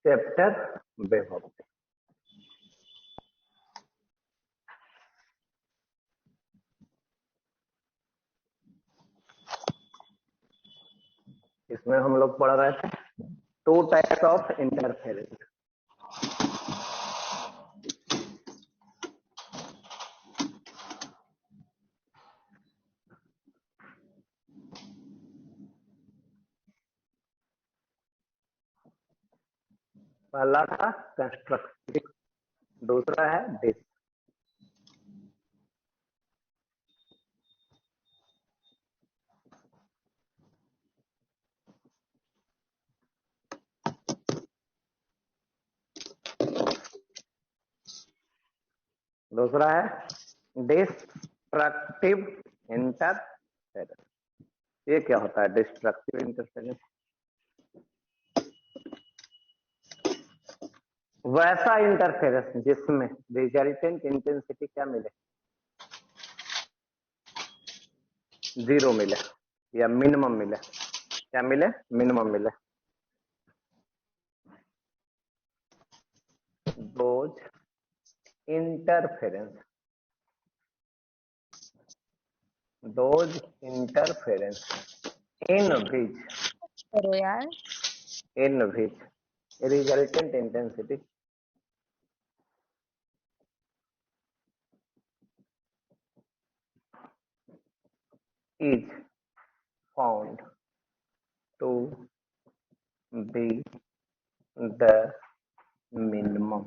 Chapter wave optics. इसमें हम लोग पढ़ रहे थे 2 टाइप्स ऑफ इंटरफेरेंस। पहला था कंस्ट्रक्टिव, दूसरा है डिस। दूसरा है डिस्ट्रक्टिव इंटरफेरेंस। ये क्या होता है डिस्ट्रक्टिव इंटरफेरेंस? वैसा इंटरफेरेंस जिसमें रिजल्टेंट इंटेंसिटी क्या मिले, 0 मिले या मिनिमम मिले। क्या मिले? मिनिमम मिले। Those interference in which resultant intensity is found to be the minimum,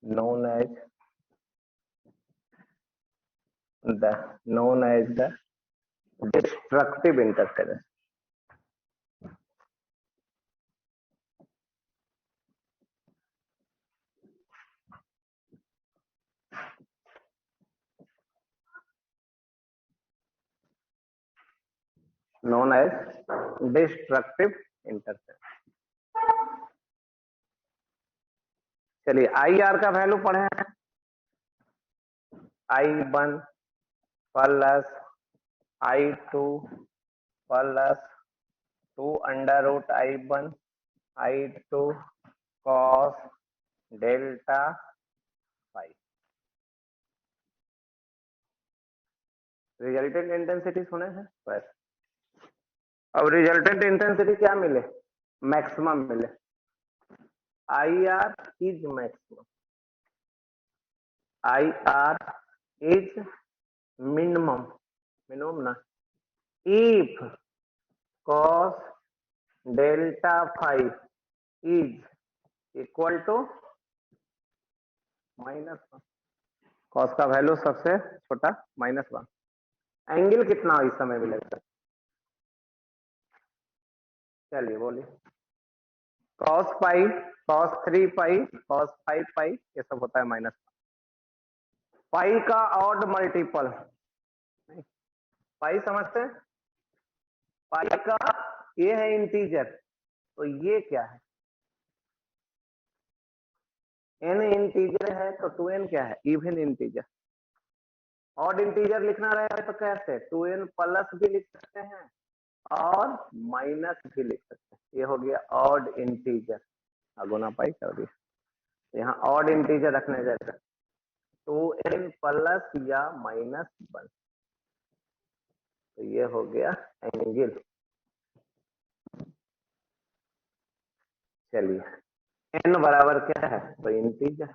known as the destructive interference. Known as destructive interference. चलिए IR का वैल्यू पढ़े हैं, I1 plus I2 plus 2 under root I1 I2 cos delta phi. Resultant intensity सुने हैं बस। अब resultant intensity क्या मिले? मैक्सिमम मिले। IR is maximum, IR is minimum ना, if cos delta phi is equal to -1। Cos का वैल्यू सबसे छोटा -1। एंगल कितना इस समय मिलेगा? चलिए बोलिए। cos पाई, cos 3 पाई, cos 5 पाई, ये सब होता है -1। पाई का ऑड मल्टीपल, पाई समझते हैं? पाई का ये है इंटीजर, तो ये क्या है? n इंटीजर है तो 2n क्या है? Even integer. ऑड इंटीजर लिखना रहेगा तो कैसे? 2n प्लस भी लिख सकते हैं और माइनस भी लिख सकते हैं। ये हो गया ऑड इंटीजर, गुना पाई कर दिया। यहाँ ऑड इंटीजर रखने जैसा 2n प्लस या -1, तो ये हो गया एंगल। चलिए n बराबर क्या है? तो इंटीजर।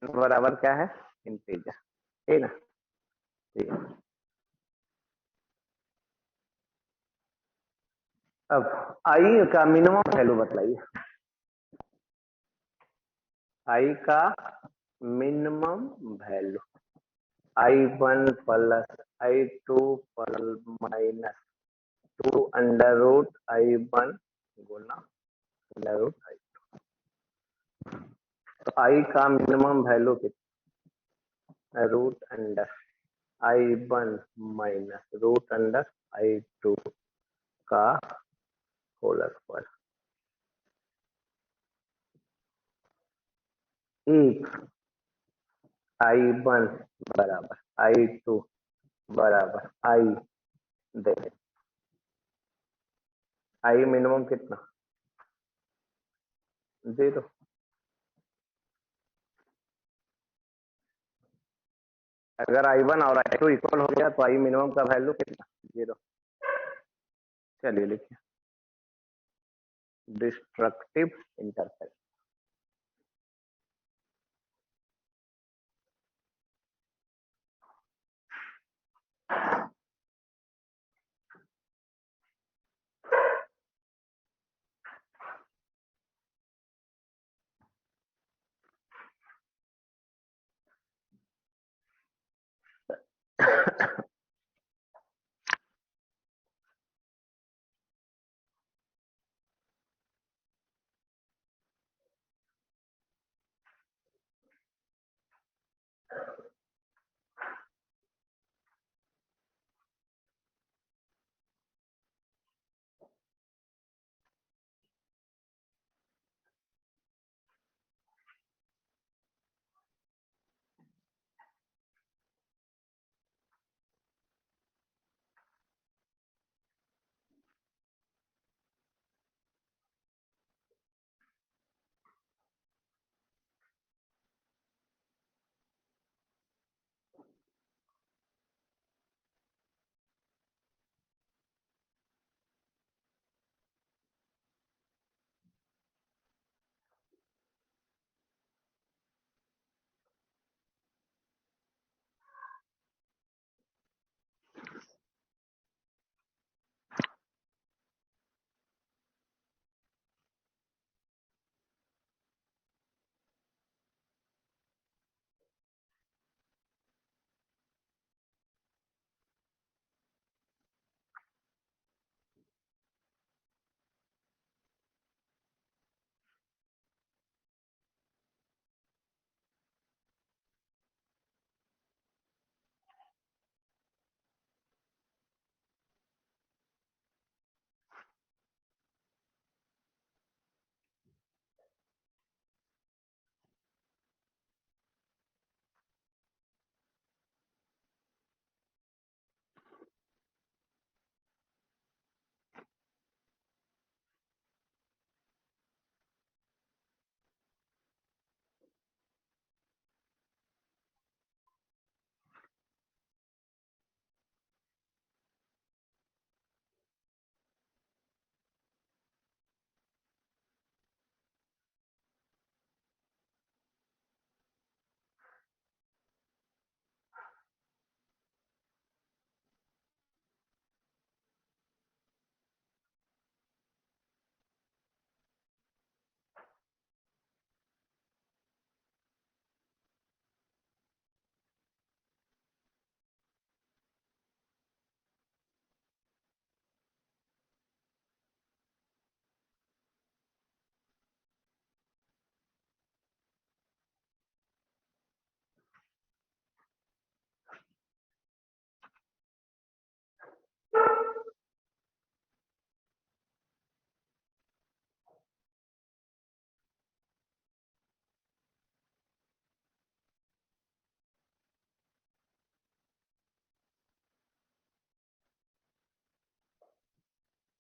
n बराबर क्या है? इंटीजर, ठीक ना? ठीक। अब I का मिनिमम वैल्यू बतलाइए। I का minimum value I1 plus I2 minus 2 under root I1 गुना अंडर रूट I2। तो I का मिनिमम वैल्यू कितना? Root under I1 minus root under I2 का होल स्क्वायर। एक I1 बराबर I2 बराबर I दे, आई मिनिमम कितना, 0। अगर I1 और I2 इक्वल हो गया तो आई मिनिमम का वैल्यू कितना, 0। चलिए लिखिए डिस्ट्रक्टिव इंटरसेप्ट।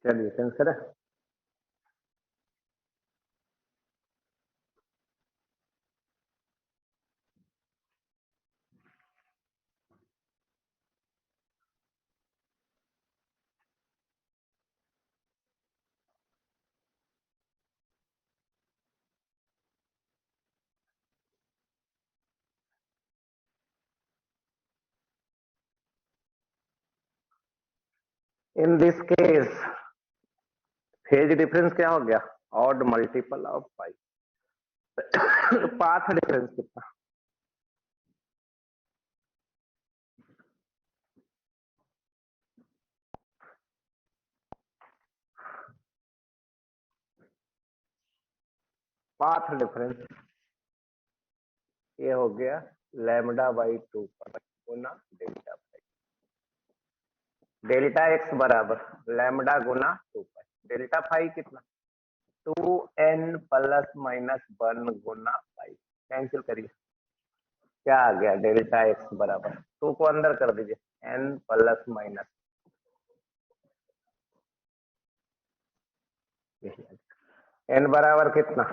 चलिए आंसर है। In this case phase difference क्या हो गया, odd multiple of pi. Path difference कितना, पाथ डिफरेंस ये हो गया λ/2 गुना डेल्टा पाई। डेल्टा एक्स बराबर लैम्डा गुना 2 पाई। डेल्टा पाई कितना, 2n ± 1 गुना पाई। कैंसिल करिए, क्या आ गया, डेल्टा एक्स बराबर 2 को अंदर कर दीजिए n ± n बराबर कितना,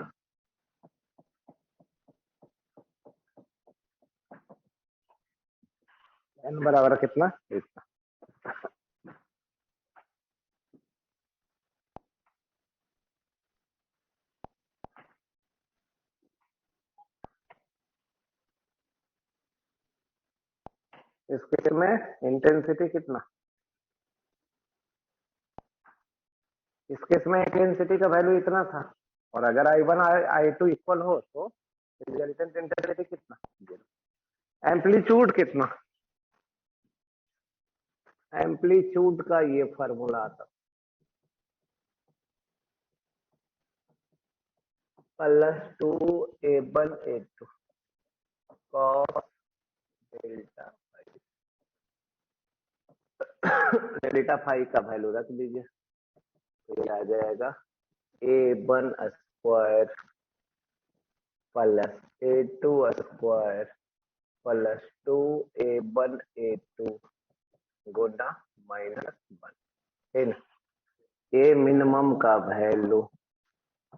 n बराबर कितना, इतना। इस केस में इंटेंसिटी कितना, इस केस में इंटेंसिटी का वैल्यू इतना था, और अगर I1 I2 इक्वल हो तो रिजल्टेंट इंटेंसिटी कितना, 0। एम्पलीट्यूड कितना, एम्पलीट्यूड का ये फार्मूला आता, +2A1A2 cos delta delta phi का वैल्यू रख दीजिए, तो ये आ जाएगा A1 square +A2 square +2A1A2 गुना -1, है ना। ए मिनिमम का वैल्यू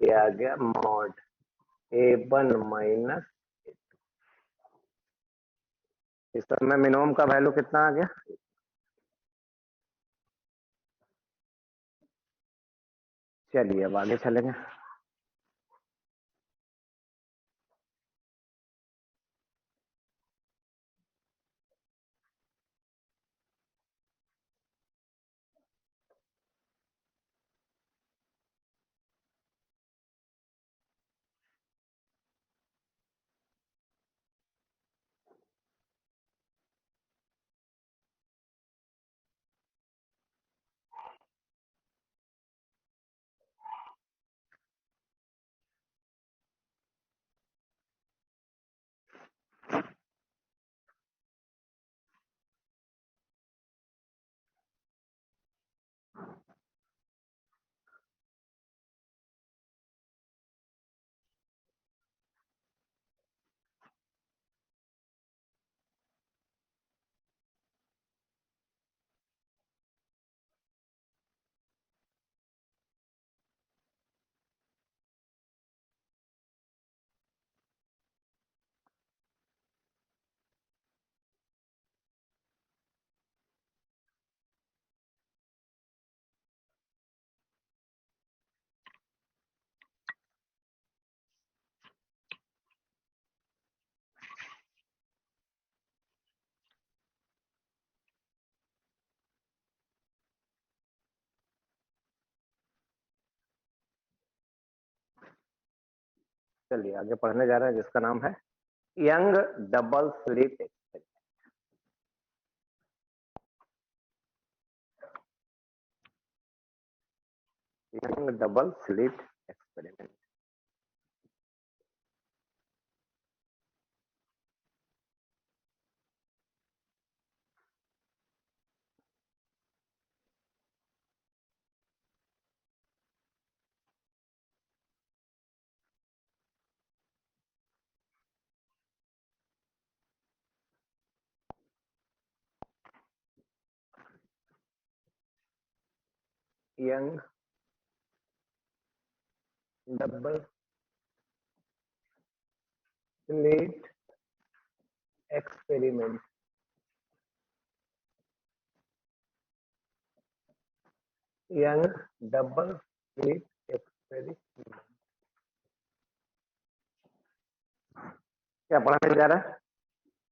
ये आ गया मॉड A1 माइनस, इस समय मिनिमम का वैल्यू कितना आ गया। चलिए अब आगे चलेंगे। चलिए आगे पढ़ने जा रहे हैं, जिसका नाम है young double slit experiment. Young double slit experiment. Young double slit experiment. Young double slit experiment क्या पढ़ाने जा रहा है,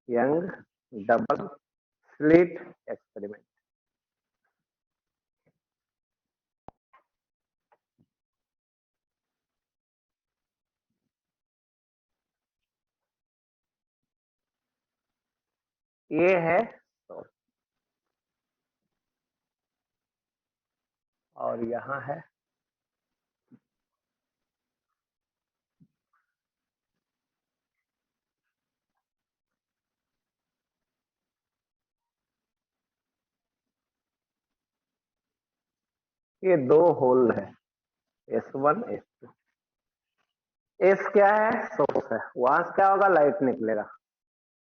यंग डबल स्लिट एक्सपेरिमेंट। ये है सोर्स और यहाँ है ये दो होल है, S1 S2। एस क्या है, सोर्स है, वहां से क्या होगा, लाइट निकलेगा।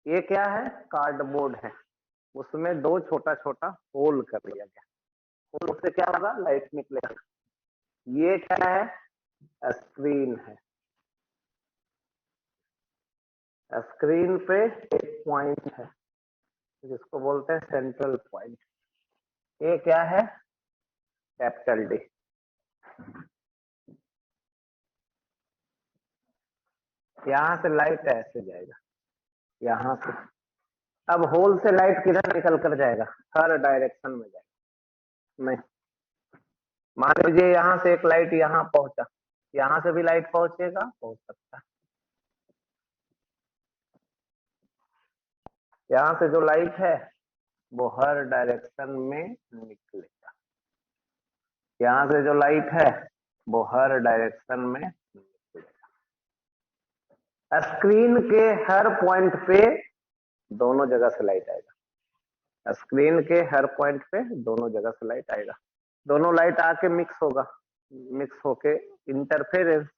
ये क्या है, कार्डबोर्ड है, उसमें दो छोटा छोटा होल कर दिया गया, होल से क्या होगा, लाइट निकलेगा। ये क्या है, स्क्रीन है। स्क्रीन पे एक पॉइंट है जिसको बोलते हैं सेंट्रल पॉइंट। ये क्या है? Capital D. यहां से लाइट ऐसे जाएगा, यहां से। अब होल से लाइट किधर निकल कर जाएगा? हर डायरेक्शन में जाएगा। नहीं, मान लीजिए यहां से एक लाइट यहां पहुंचा, यहां से भी लाइट पहुंचेगा, पहुंच सकता है। यहां से जो लाइट है वो हर डायरेक्शन में निकलेगा। यहां से जो लाइट है वो हर डायरेक्शन में निकलेगा। स्क्रीन के हर पॉइंट पे दोनों जगह से लाइट आएगा। स्क्रीन के हर पॉइंट पे दोनों जगह से लाइट आएगा। दोनों लाइट आके मिक्स होगा, मिक्स होके इंटरफेरेंस,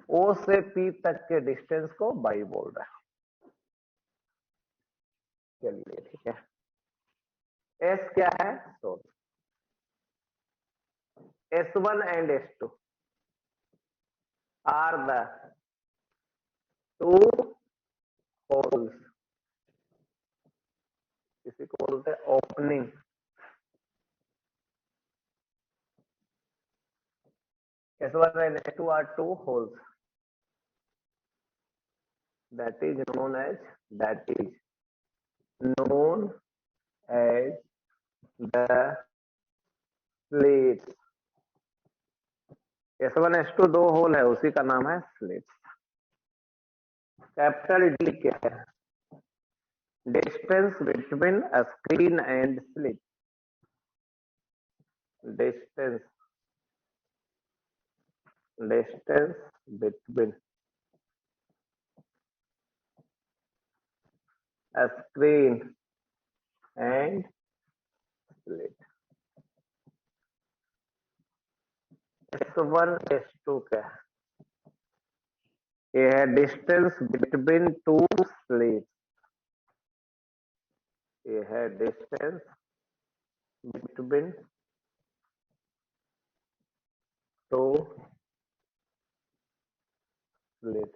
ओ से पी तक के डिस्टेंस को बाई बोल रहा है। चलिए ठीक है। एस क्या है? Source. S1 and S2 are the two holes, इसी को बोलते हैं opening. S1 and S2 are two holes that is known as the slits। S1 S2 दो होल है, उसी का नाम है स्लिट्स। कैपिटल डी क्या है? Distance between screen and slit. Distance between screen and slit. S1 S2 क्या है? ये है डिस्टेंस बिटवीन टू स्लिट्स। ये है distance between two slit.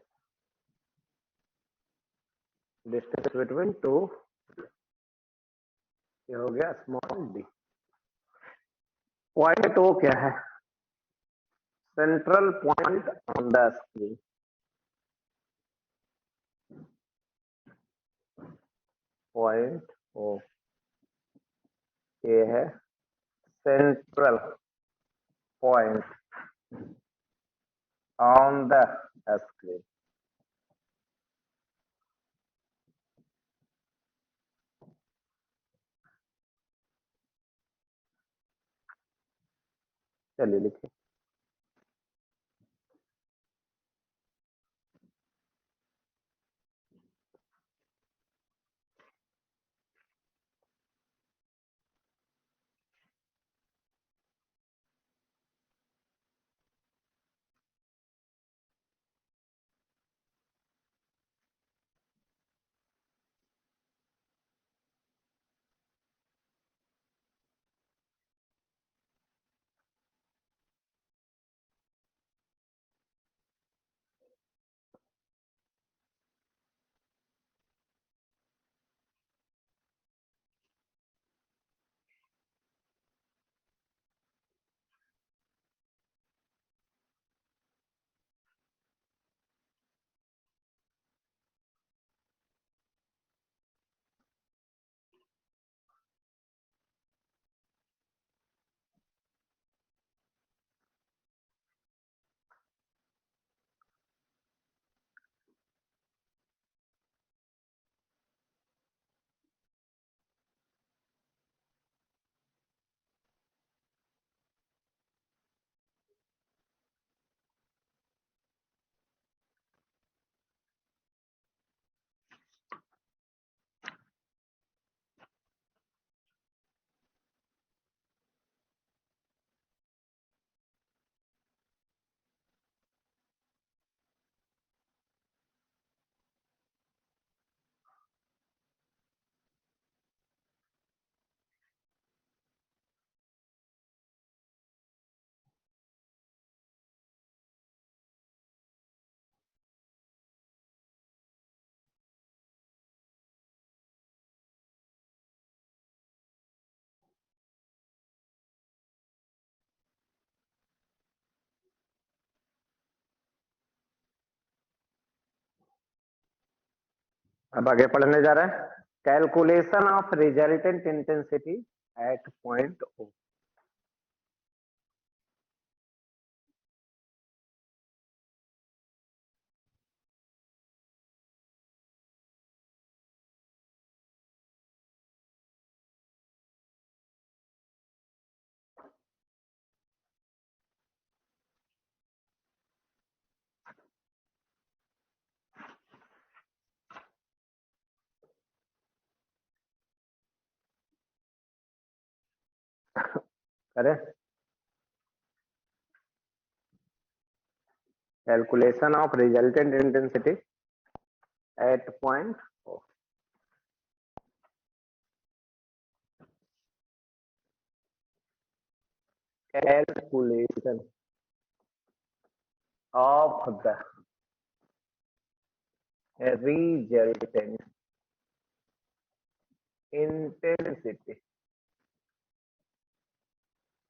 Distance between two, ये हो गया स्मॉल डी। पॉइंट ओ क्या है? Central point on the screen. Point O, ये है central point on the screen. चलिए लिखिए। अब आगे पढ़ने जा रहे हैं। Calculation of resultant intensity at point O. करें calculation of resultant intensity at point O. Calculation of the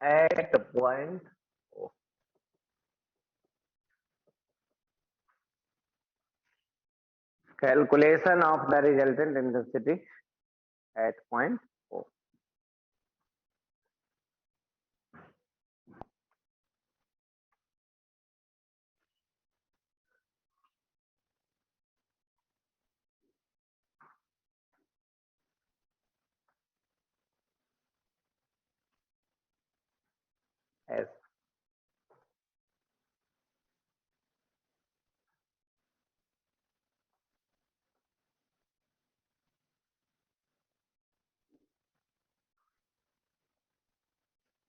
resultant intensity at point O. Calculation of the resultant intensity at point O. S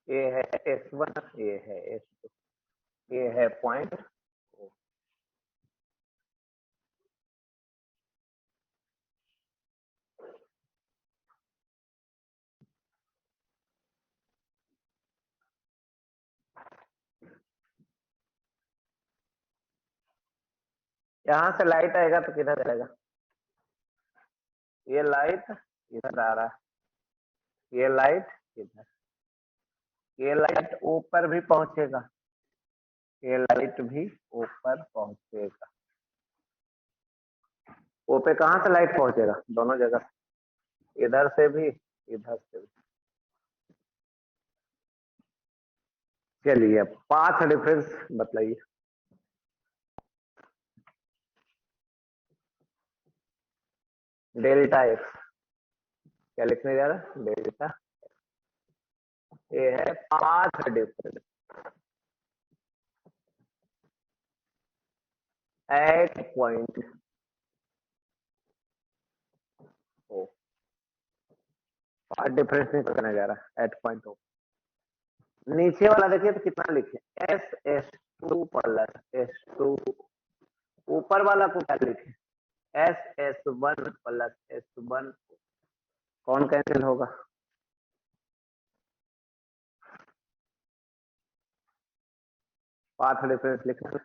ये है S1, ये है S2, ये है point O। यहां से light आएगा तो किधर जाएगा? ये लाइट इधर आ रहा है, ये लाइट इधर, ये लाइट ऊपर भी पहुंचेगा, ये लाइट भी ऊपर पहुंचेगा। वो पे कहां से लाइट पहुंचेगा? दोनों जगह से, इधर से भी इधर से भी। चलिए अब पाथ डिफरेंस बतलाइए। डेल्टा एक्स क्या लिखने जा रहा है? डेल्टा, ये है path difference at point O. Path difference नहीं करने जा रहा, एट पॉइंट ओ। नीचे वाला देखिए तो कितना लिखे? SS2 plus S2। ऊपर वाला को क्या लिखे? SS1 plus S1। कौन कैंसिल होगा? पाथ डिफरेंस लिखना,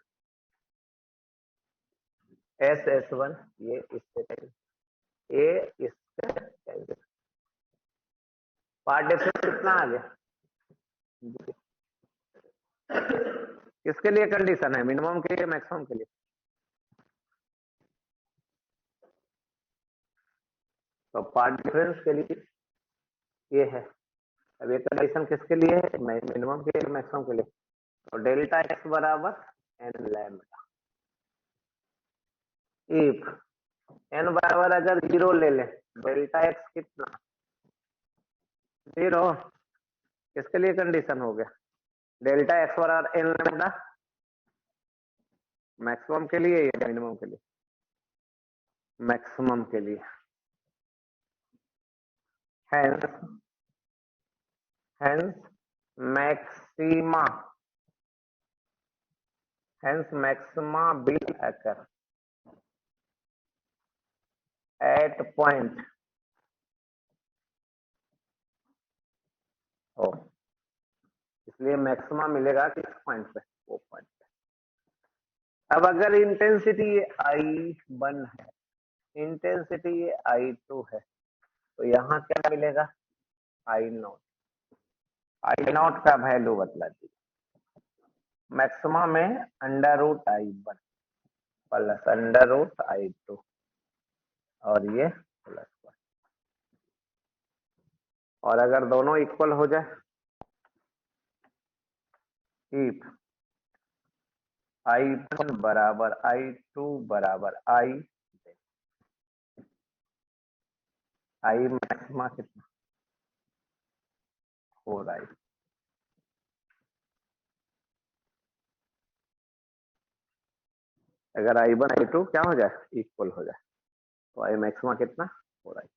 SS1 ये इससे कैंसिल, ये इससे कैंसिल। पाथ डिफरेंस कितना आ गया? किसके लिए कंडीशन है? मिनिमम के लिए, मैक्सिमम के लिए? तो पाथ डिफरेंस के लिए ये है। अब ये कंडीशन किसके लिए है? मिनिमम के लिए, मैक्सिमम के लिए। तो डेल्टा एक्स बराबर एन लैम्डा। इफ एन बराबर अगर 0 ले ले, डेल्टा एक्स कितना? 0। किसके लिए कंडीशन हो गया? डेल्टा एक्स बराबर एन लैम्डा, मैक्सिमम के लिए या मिनिमम के लिए? मैक्सिमम के लिए। Hence hence maxima, hence maxima will occur at point O. इसलिए मैक्सिमा मिलेगा किस पॉइंट पे? वो पॉइंट पे। अब अगर इंटेंसिटी I1 है, इंटेंसिटी I2 है, तो यहाँ क्या मिलेगा? I0। I0 का वैल्यू बतला दीजिए। मैक्सिमा में √I1 प्लस √I2 और ये +1। और अगर दोनों इक्वल हो जाए, इफ I1 बराबर I2 बराबर I मैक्सिमा कितना, 4I। अगर I1 I2 क्या हो जाए, इक्वल हो जाए, तो I मैक्सिमा कितना, 4I।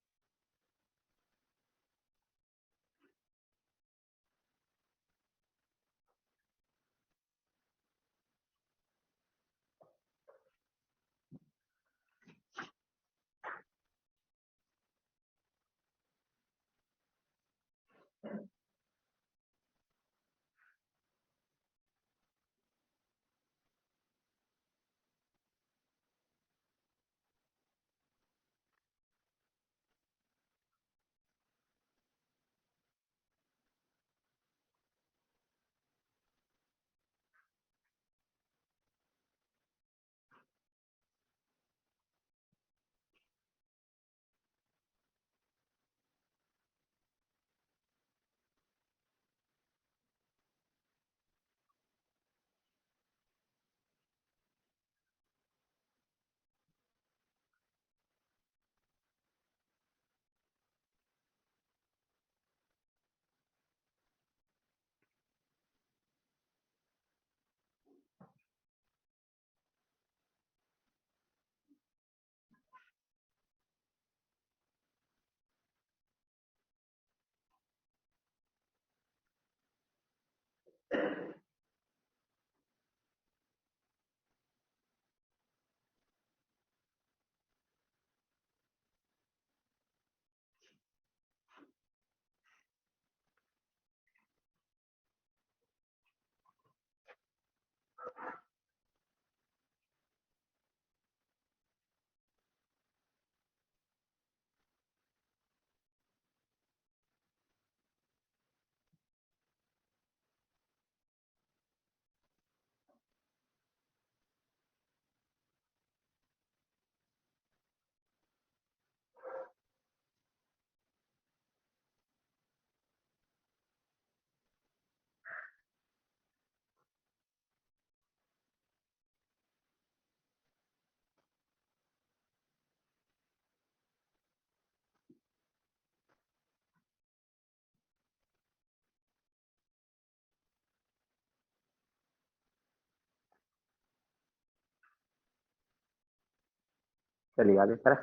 चलिए आगे करें।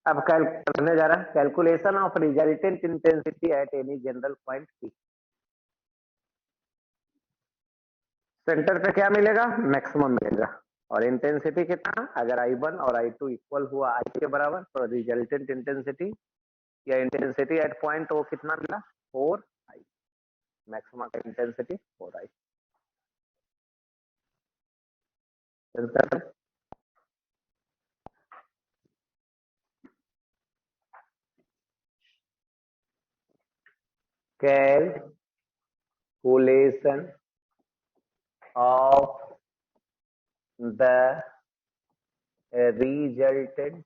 अब करने जा रहा है calculation of resultant intensity at any general point P. Centre पे क्या मिलेगा, मैक्सिमम मिलेगा। और इंटेंसिटी कितना, अगर I1 और I2 इक्वल हुआ I के बराबर, तो रिजल्टेंट इंटेंसिटी या इंटेंसिटी एट पॉइंट वो कितना मिला, 4I। मैक्सिमम का intensity 4I। Calculation of the resultant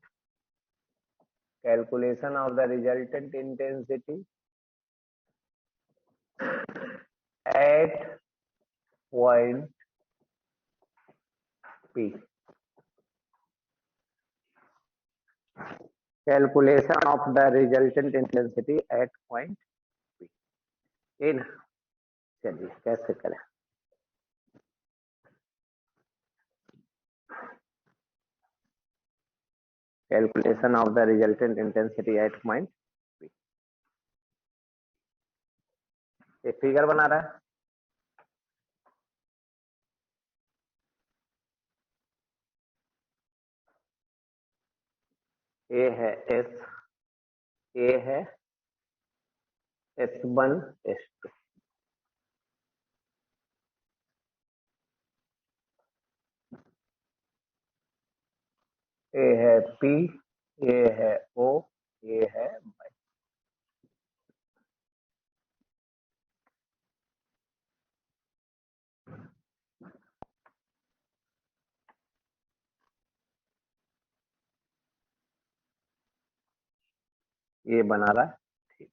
calculation of the resultant intensity at point P। Calculation of the resultant intensity at point P। ये ना, चलिए कैसे करें। Calculation of the resultant intensity at point P। एक figure बना रहा है, ए है S, ए है S1 S2, ए है P, ए है O, ए है Y। ये बना रहा है, ठीक।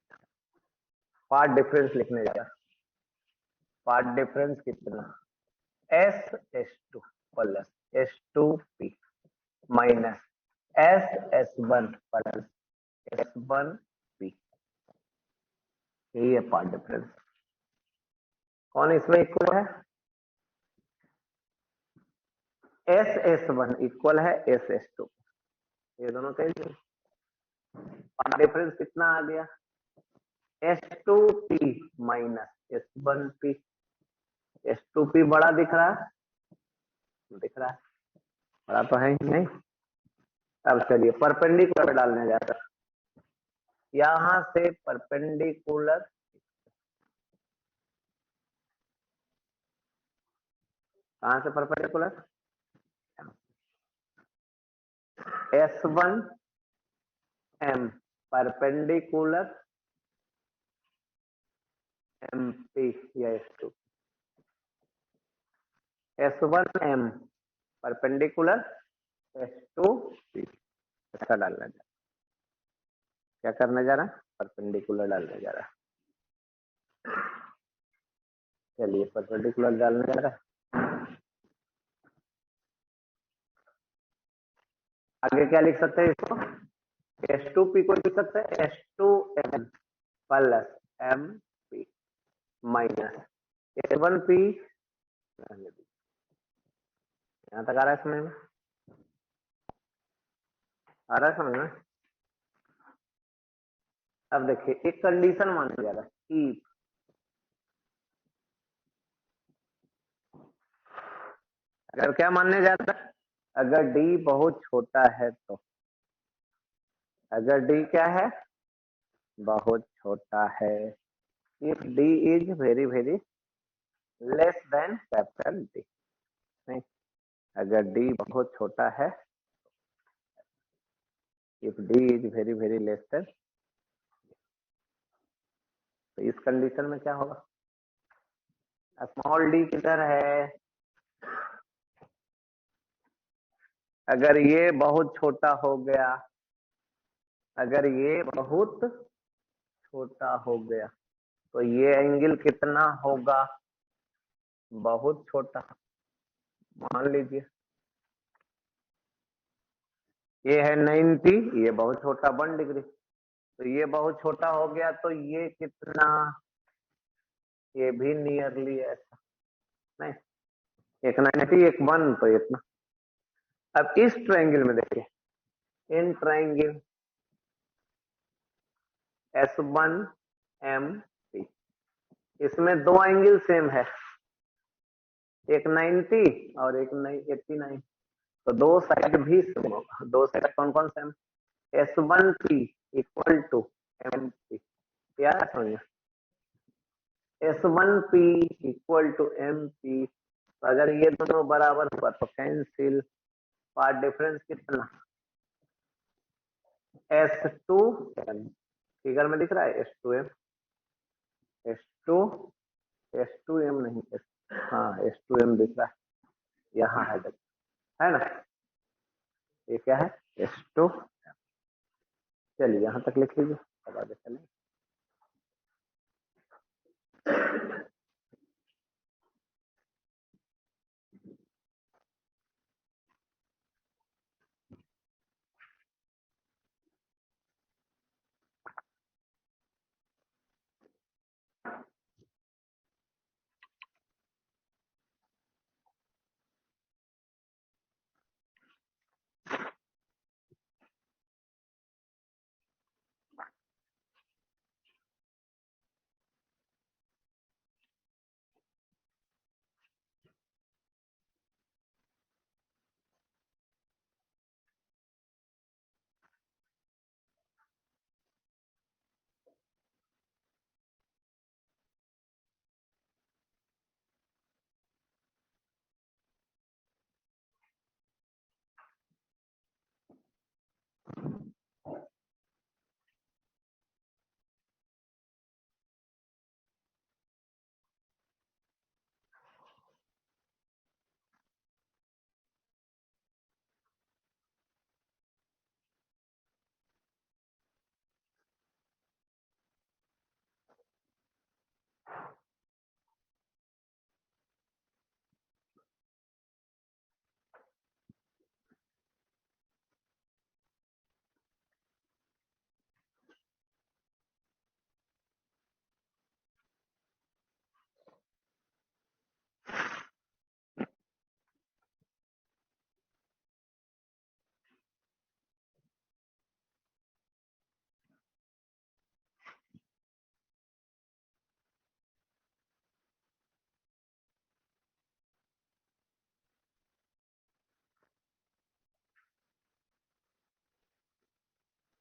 पार्ट डिफरेंस लिखने जा रहा है। पार्ट डिफरेंस कितना, S(H2) plus H2P minus S(H1) plus S(H1P), यही है पार्ट डिफरेंस। कौन इसमें इक्वल है, S(H1) इक्वल है S(H2), ये दोनों कहीं। पार्ट डिफरेंस कितना आ गया, S2P माइनस S1P। S2P बड़ा दिख रहा है, दिख रहा है, बड़ा तो है ही नहीं। अब चलिए परपेंडिकुलर डालने जाकर, यहां से परपेंडिकुलर, कहां से परपेंडिकुलर, S1M परपेंडिकुलर MP या S2, S1M परपेंडिकुलर S2P, ऐसा डालना जा, क्या करने जा रहा है, परपेंडिकुलर डालने जा रहा है। चलिए परपेंडिकुलर डालने जा रहा है। आगे क्या लिख सकते हैं इसको, S2P को लिख सकते हैं S2M plus MP minus S1P। यहां तक आ रहा है समझ में, आ रहा है समझ में। अब देखिए एक कंडीशन माना जा रहा है, इफ अगर क्या मानने जा रहा है, अगर D बहुत छोटा है तो, अगर D क्या है, बहुत छोटा है, if D is very very less than capital D, नहीं, अगर D बहुत छोटा है, if D is very very less than, तो इस कंडीशन में क्या होगा, स्मॉल d किधर है, अगर ये बहुत छोटा हो गया, अगर ये बहुत छोटा हो गया तो ये एंगल कितना होगा, बहुत छोटा। मान लीजिए ये है 90, ये बहुत छोटा 1 डिग्री, तो ये बहुत छोटा हो गया तो ये कितना, ये भी नियरली ऐसा, नहीं, एक 90 एक 1 तो इतना। अब इस ट्रायंगल में देखिए, इन ट्रायंगल S1MP, इसमें दो एंगल सेम है, एक 90 और एक 89, तो दो साइड भी सेम होगा। दो साइड कौन कौन same, S1P equal to MP, क्या समझ, S1P इक्वल टू MP, तो अगर ये दोनों बराबर हुआ तो कैंसिल, पार्ट डिफरेंस कितना, S2M, फिगर में दिख रहा है S2M, S2 S2M नहीं, हाँ S2M दिख रहा है, यहाँ है ना, ये क्या है S2। चलिए यहाँ तक लिख लीजिए, अब आगे चलें।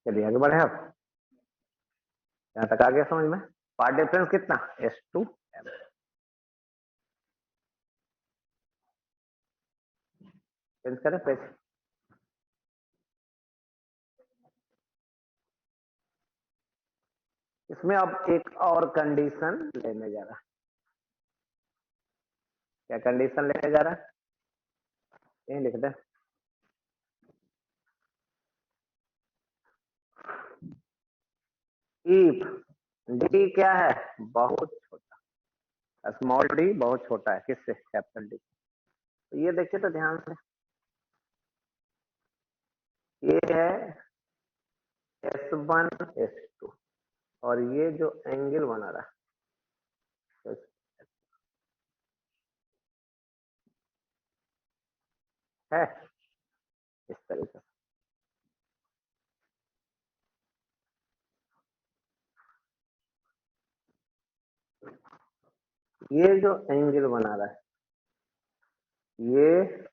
चलिए आगे बढ़े। अब यहाँ तक आ गया समझ में। पार्ट डिफरेंस कितना, S2M। चेंज करें पेज। इसमें अब एक और कंडीशन लेने जा रहा है। क्या कंडीशन लेने जा रहा है, यही लिख दे। इफ डी क्या है, बहुत छोटा, स्मॉल डी बहुत छोटा है किससे, कैपिटल डी। तो ये देखिए तो ध्यान से, ये है S1 S2 और ये जो एंगल बना रहा है इस तरीके से। ये जो एंगल बना रहा है, ये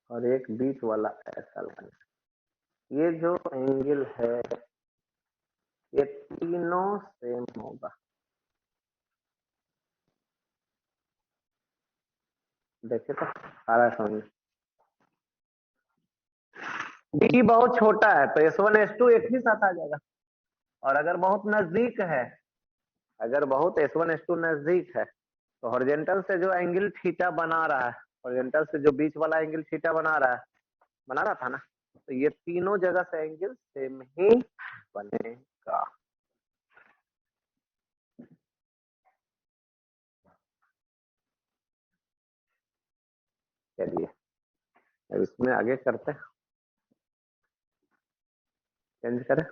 और एक बीच वाला ऐसा लाइन, ये जो एंगल है ये तीनों सेम होगा। देखिए तो सारा समझ। डी बहुत छोटा है तो S1 S2 एक ही साथ आ जाएगा, और अगर बहुत नजदीक है, अगर बहुत S1 S2 नजदीक है तो हॉरिजॉन्टल से जो एंगल थीटा बना रहा है, हॉरिजॉन्टल से जो बीच वाला एंगल थीटा बना रहा था ना, तो ये तीनों जगह से एंगल सेम ही बनेगा। चलिए अब इसमें आगे करते हैं, चेंज करें।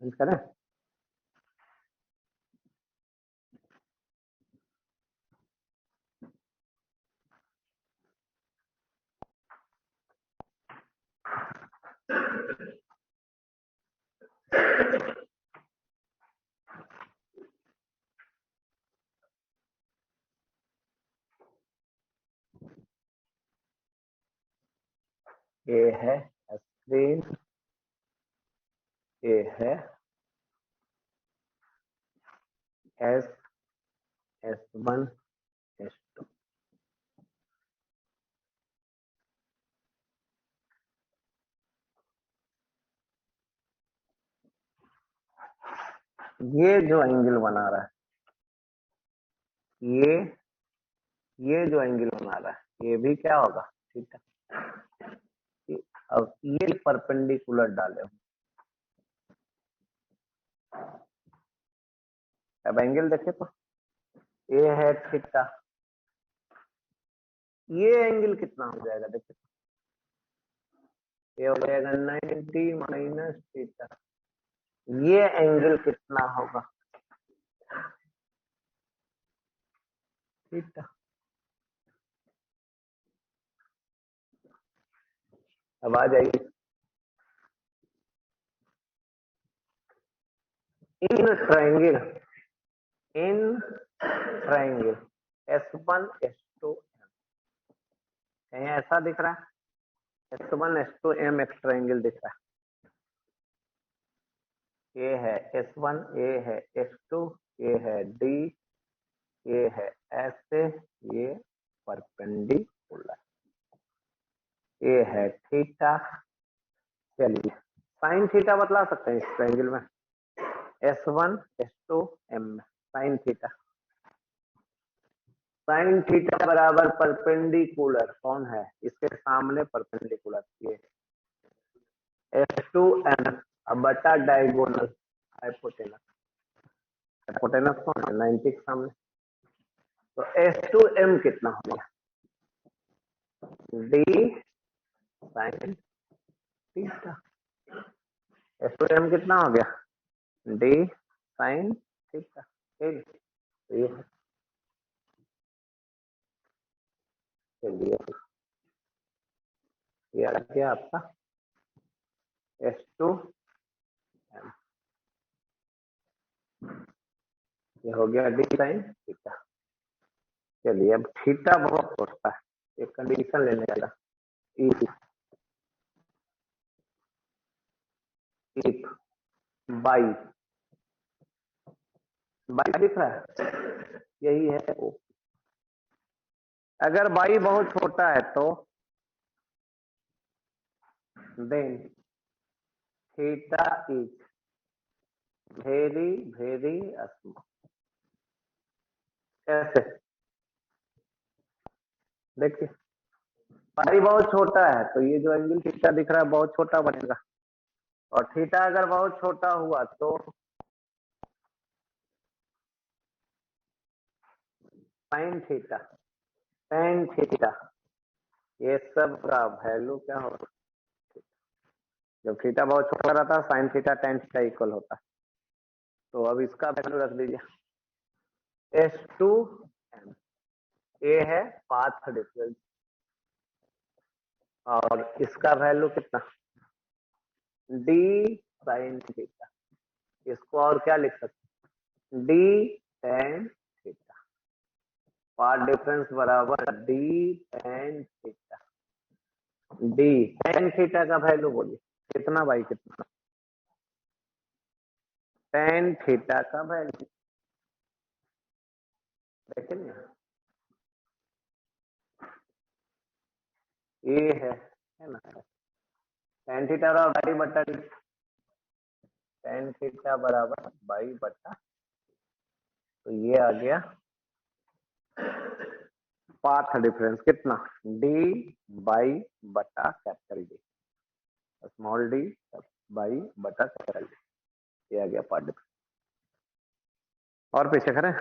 चेंज करें। ये है स्क्रीन, ये है S1 S2। ये जो एंगल बना रहा है, ये जो एंगल बना रहा है ये भी क्या होगा, ठीक है। अब ये परपेंडिकुलर डाले, अब एंगल देखे तो ये है थीटा, ये एंगल कितना हो जाएगा देखिए, ये हो जाएगा 90 माइनस थीटा। ये एंगल कितना होगा, थीटा। अब आ जाइए, इन ट्रायंगल S1 S2 कहीं ऐसा दिख रहा है, S1 S2 M एक ट्रायंगल दिख रहा है। ये है S1, ये है S2, ये है D, ये है ऐसे, ये परपेंडिकुलर, ये है थीटा। चलिए साइन थीटा बतला सकते हैं इस ट्रायंगल में, S1 S2 M में साइन थीटा, साइन थीटा बराबर परपेंडिकुलर कौन है, इसके सामने परपेंडिकुलर ये S2M, अब बटा डायगोनल हाइपोटेनस, हाइपोटेनस कौन है 90 के सामने, तो S2M कितना हो गया, D साइन थीटा। S2M कितना हो गया डी साइन थीटा, ठीक। तो ये है, चलिए ये आ गया आपका S2, ये हो गया डी साइन थीटा। चलिए अब थीटा बहुत छोटा है, एक कंडीशन लेने वाला, इफ इफ बाई, बाई दिख रहा है, यही है ओ। अगर बाई बहुत छोटा है तो then theta is very very small. कैसे, देखिए पाई बहुत छोटा है तो ये जो एंगल थीटा दिख रहा है बहुत छोटा बनेगा, और थीटा अगर बहुत छोटा हुआ तो साइन थीटा, टेन थीटा, ये सब का वैल्यू क्या होगा, जब थीटा बहुत छोटा रहता है sine theta tan theta equal होता है। तो अब इसका वैल्यू रख दीजिए S2 m, ये है पाथ डिफरेंस, और इसका वैल्यू कितना, डी साइन थीटा, इसको और क्या लिख सकते हैं, d tan theta, path difference बराबर d tan theta. D tan theta का वैल्यू बोलिए कितना बाई कितना, टेन थीटा का वैल्यू देखेंगे, ये है ना, टेन थीटा और बाई बटा डी, टेन थीटा बराबर बाई बटा, तो ये आ गया पाथ डिफरेंस कितना, डी बाई बटा capital D, small D by बटा कैपिटल डी, ये आ गया पाथ डिफरेंस। और पीछे करें,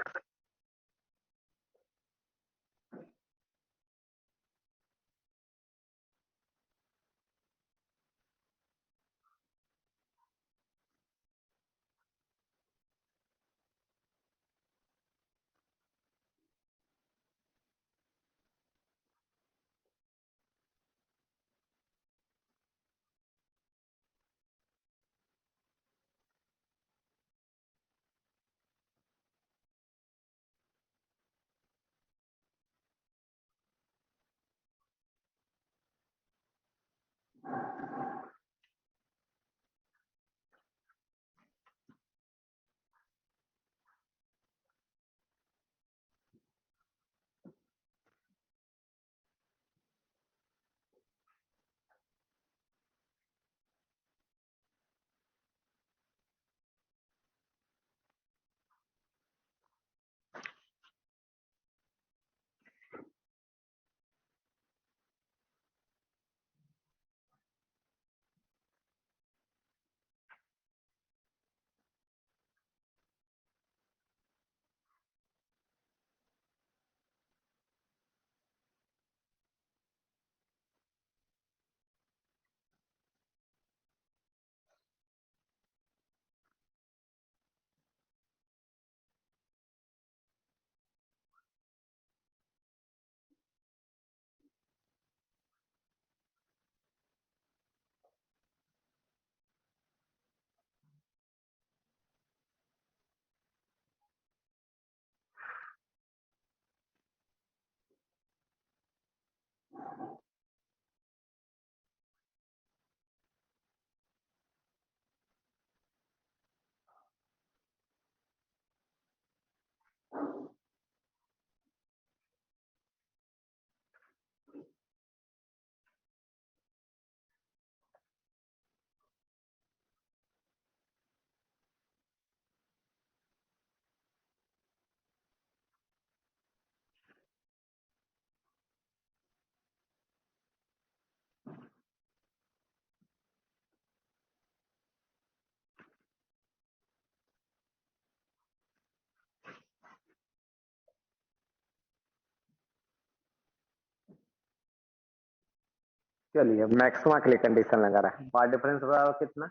चलिए मैक्सिमा के लिए कंडीशन लगा रहा है, पाथ डिफरेंस बराबर कितना,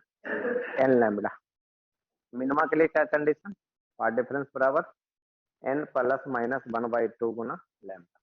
एन लैम्बडा, मिनिमा के लिए क्या कंडीशन, पार्ट डिफरेंस बराबर n प्लस माइनस 1/2 गुना लैम्डा।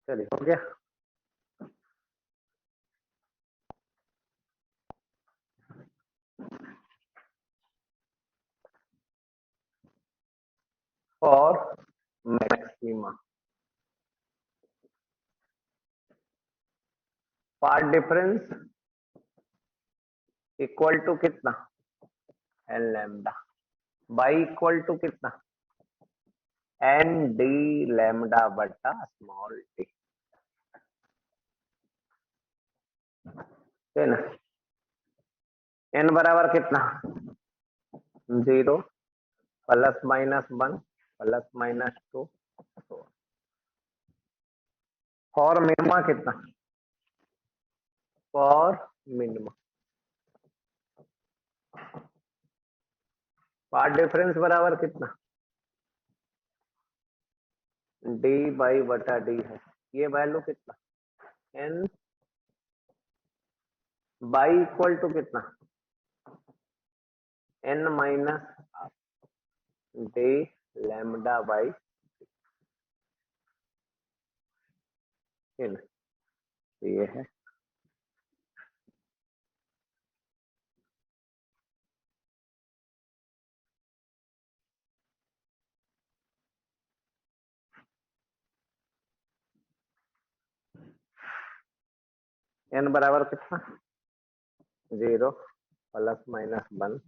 चलिए हो गया। और maxima path difference equal to कितना, n lambda, by equal to कितना, एन डी लैम्डा बटा स्मॉल डी, है ना। एन बराबर कितना, 0 plus minus 1 plus minus 2। For minima कितना, फॉर मिनिमा पार्ट डिफरेंस बराबर कितना, डी बाई बटा डी है, ये वैल्यू कितना, एन बाई इक्वल टू कितना, N minus D lambda by, ये है। एन बराबर कितना, 0 plus minus 1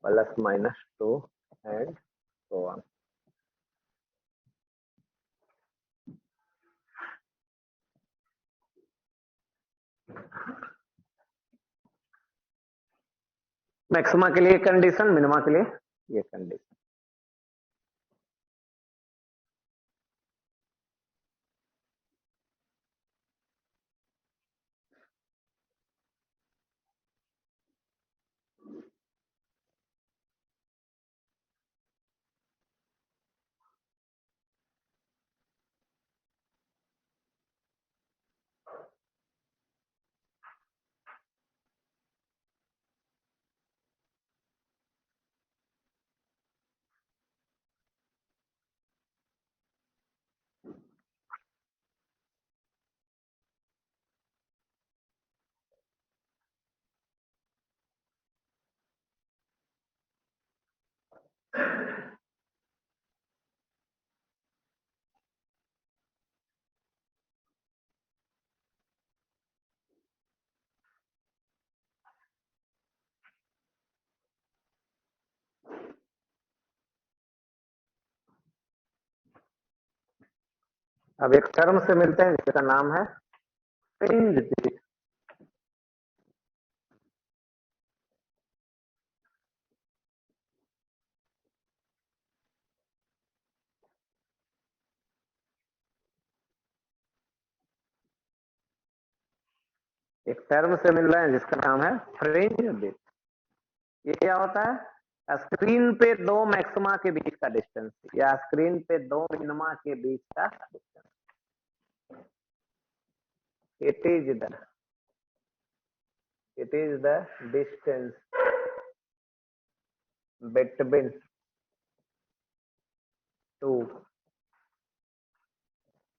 plus minus 2 and so on. Maxima के लिए कंडीशन, मिनिमा के लिए ये कंडीशन। अब एक टर्म से मिलते हैं जिसका नाम है फ्रिंज डिस्क। एक टर्म से मिल रहे हैं जिसका नाम है फ्रिंज डिस्क। ये क्या होता है, स्क्रीन पे दो मैक्सिमा के बीच का डिस्टेंस या स्क्रीन पे दो मिनिमा के बीच का distance, it is the distance between to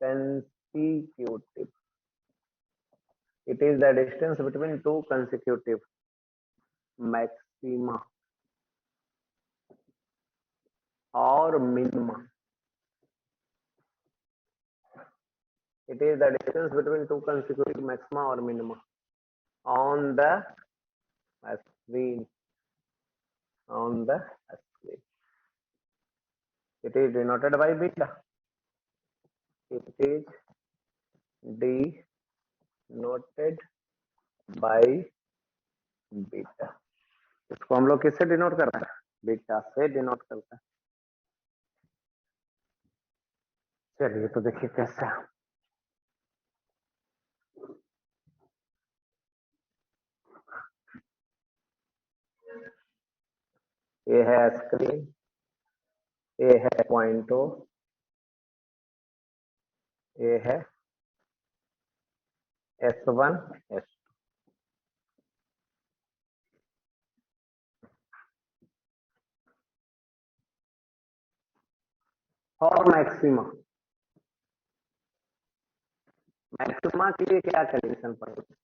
consecutive, it is the distance between two consecutive maxima or minima, it is the distance between two consecutive maxima or minima on the screen, on the screen। It is denoted by beta. It is denoted by beta. इसको हम लोग किससे denote करते हैं? Beta से denote करते हैं. चलिए तो देखिए कैसे. ये है स्क्रीन, ये है पॉइंटो, ये है S1 S2. और मैक्सिमा, मैक्सिमा के लिए क्या कंडीशन पड़ेगी?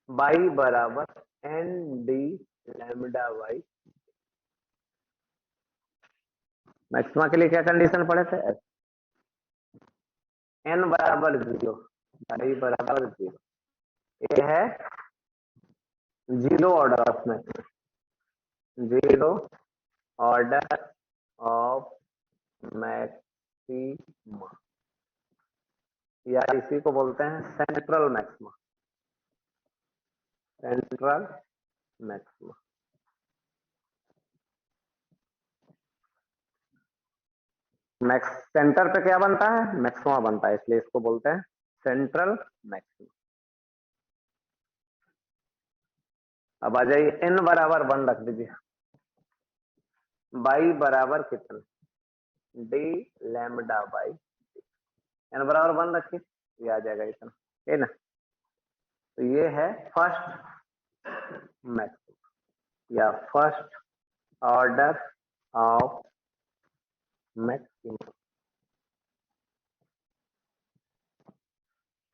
बाई बराबर N D lambda by. Maxima के लिए क्या कंडीशन पड़े थे? एन बराबर 0, बाई बराबर 0. ये है 0 order of maxima, 0 order of maxima, या इसी को बोलते हैं central maxima. Central maxima. Max centre पे क्या बनता है? मैक्सिमा बनता है, इसलिए इसको बोलते हैं सेंट्रल मैक्सिमा. अब आ जाइए, एन बराबर 1 रख दीजिए. बाई बराबर कितना? D lambda by. एन बराबर 1 रखिए, ये आ जाएगा इतना, है ना. तो ये है फर्स्ट मैक्सिमा या first order of maxima.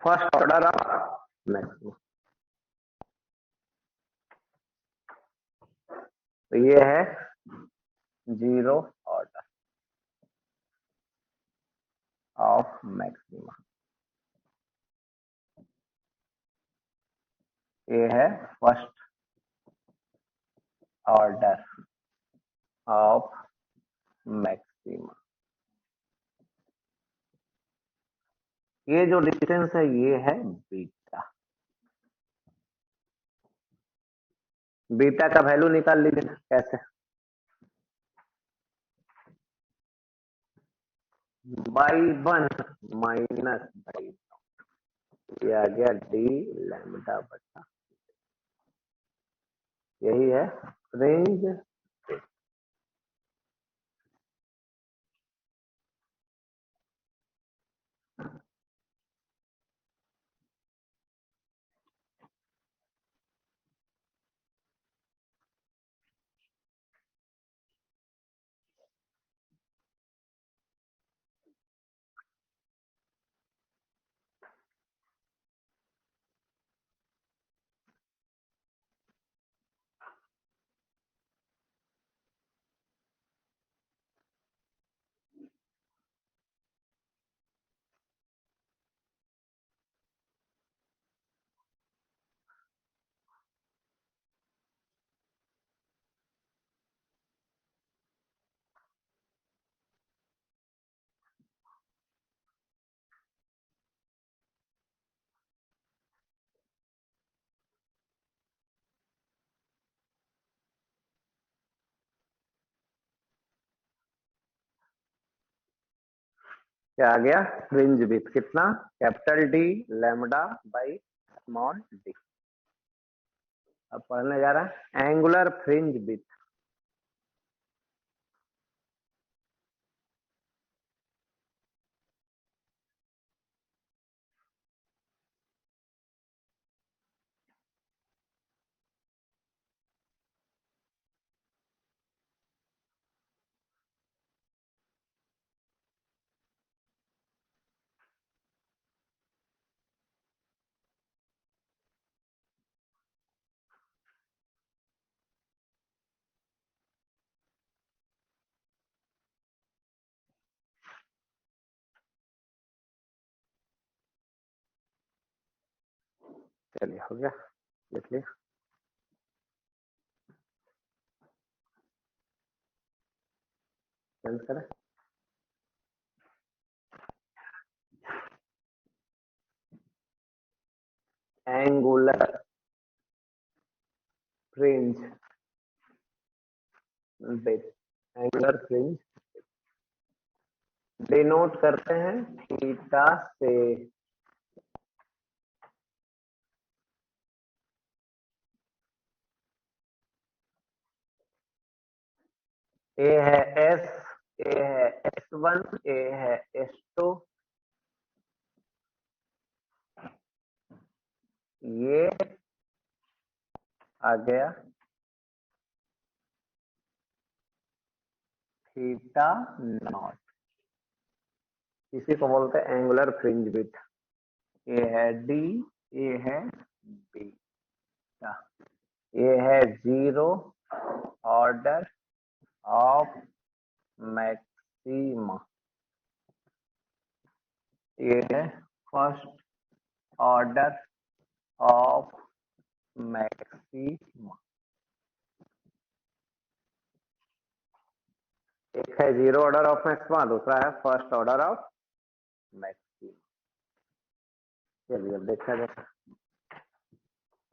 First order of maxima. तो ये है 0 ऑर्डर ऑफ मैक्सिमा. ये है फर्स्ट ऑर्डर ऑफ मैक्सिमा. ये जो डिस्टेंस है ये है बीटा. बीटा का वैल्यू निकाल लीजिए. कैसे? बाई 1 माइनस बाई, ये आ गया डी लैम्डा बटा. यही है फ्रिंज. क्या आ गया? फ्रिंज विथ कितना? Capital D lambda by small D. अब पढ़ने जा रहा है एंगुलर फ्रिंज विथ. चलिए हो गया, लिख लिया. चेंज करें, angular fringe width, angular fringe denote करते हैं थीटा से। ए है एस, ए है S1, ए है S2, ये आ गया थीटा नॉट, इसी को बोलते हैं एंगुलर फ्रिंज विड्थ। ये है डी, ये है बीटा, ये है 0 ऑर्डर ऑफ मैक्सिमा, ये है फर्स्ट ऑर्डर ऑफ मैक्सिमा। एक है 0 ऑर्डर ऑफ मैक्सिमा, दूसरा है फर्स्ट ऑर्डर ऑफ मैक्सिमा। चलिए अब देखा जाए,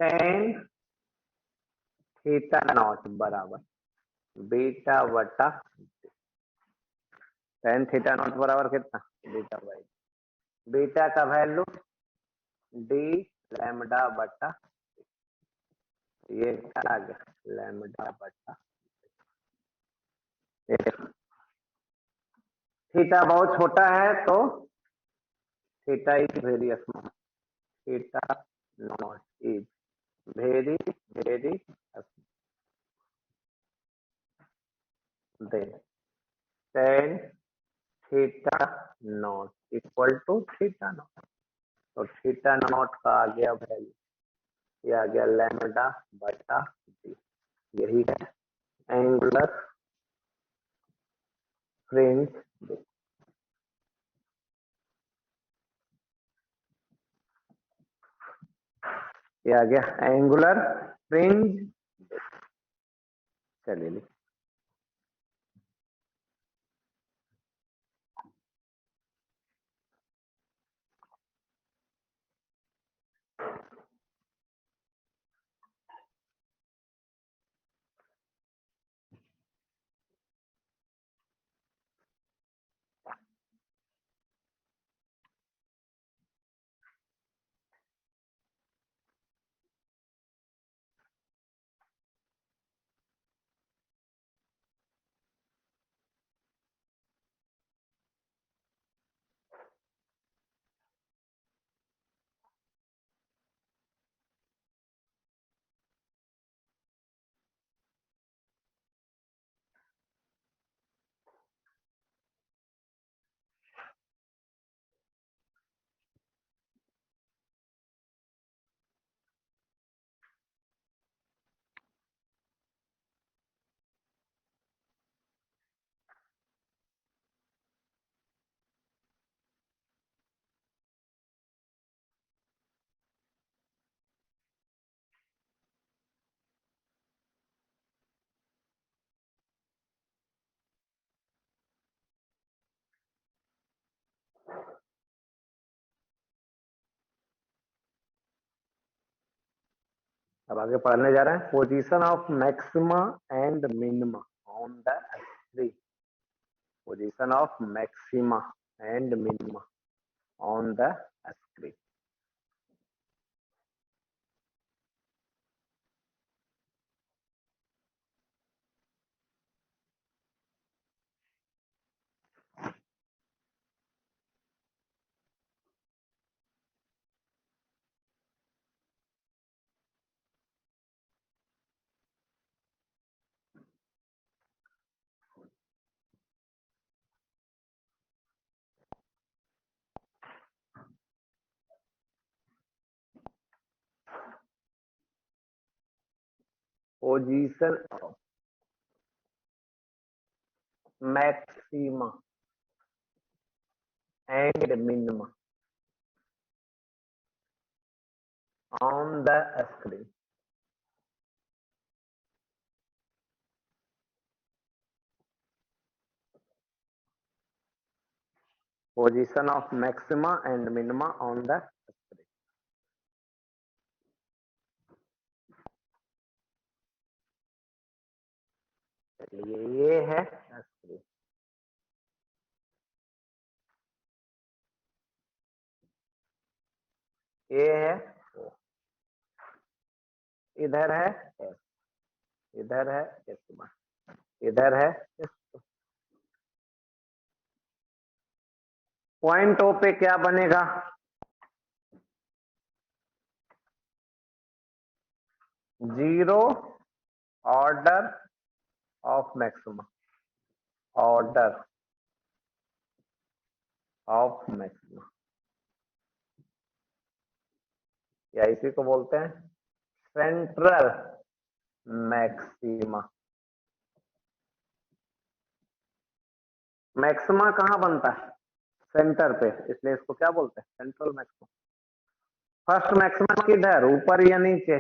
टेन थीटा नॉट बराबर बीटा बटा, टेन थीटा नॉट बराबर कितना, बीटा बाई, बीटा का वैल्यू डी लैम्डा बटा, ये क्या आ गया लैम्डा बटा, थीटा बहुत छोटा है तो theta is very small, theta not is very very then tan theta not equal to theta not, तो थीटा नॉट का आ गया वैल्यू, ये आ गया लैम्डा बटा डी, यही है एंगुलर फ्रिंज विड्थ। ये आ गया एंगुलर फ्रिंज विड्थ। चलिए लिख, अब आगे पढ़ने जा रहे हैं position of maxima and minima on the screen, position of maxima and minima on the screen. Position of maxima and minima on the screen. Position of maxima and minima on the spring. चलिए ये है spring, ये है O, इधर है S, इधर है S1, इधर है S2। पॉइंट O पे क्या बनेगा? Zero order of maxima, order of maxima, या इसी को बोलते हैं सेंट्रल मैक्सिमा। मैक्सिमा कहाँ बनता है? सेंटर पे, इसलिए इसको क्या बोलते हैं? Central maxima. फर्स्ट मैक्सिमा किधर, ऊपर या नीचे?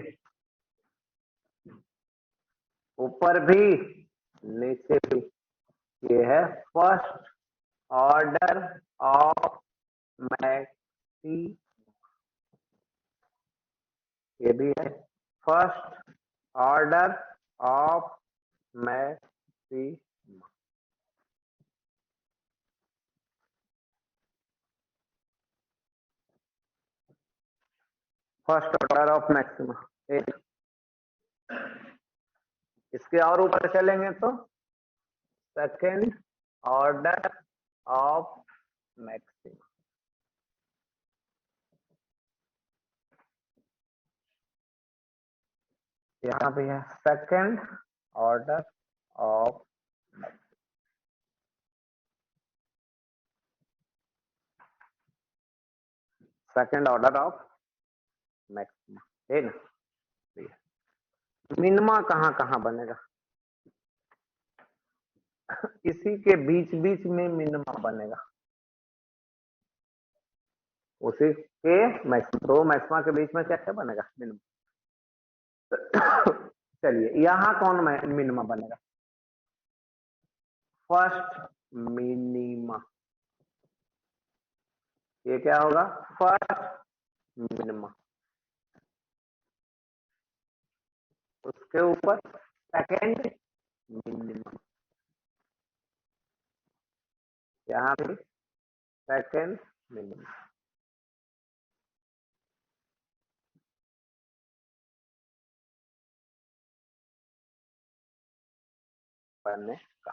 ऊपर भी नीचे भी। ये है फर्स्ट ऑर्डर ऑफ मैक्सी, ये भी है first order of maxi. First order of maxima. इसके और ऊपर चलेंगे तो सेकेंड ऑर्डर ऑफ मैक्सिमा। यहाँ भी है second order of second order of maxima, है ना? मिनिमा कहाँ कहाँ बनेगा? इसी के बीच बीच में मिनिमा बनेगा, उसी के मैक्सिमा, दो मैक्सिमा के बीच में क्या क्या बनेगा? मिनिमा। चलिए यहाँ कौन मिनिमा बनेगा? फर्स्ट मिनिमा, ये क्या होगा? फर्स्ट मिनिमा, उसके ऊपर सेकेंड मिनिमा, यहाँ भी सेकेंड मिनिमा बनने का।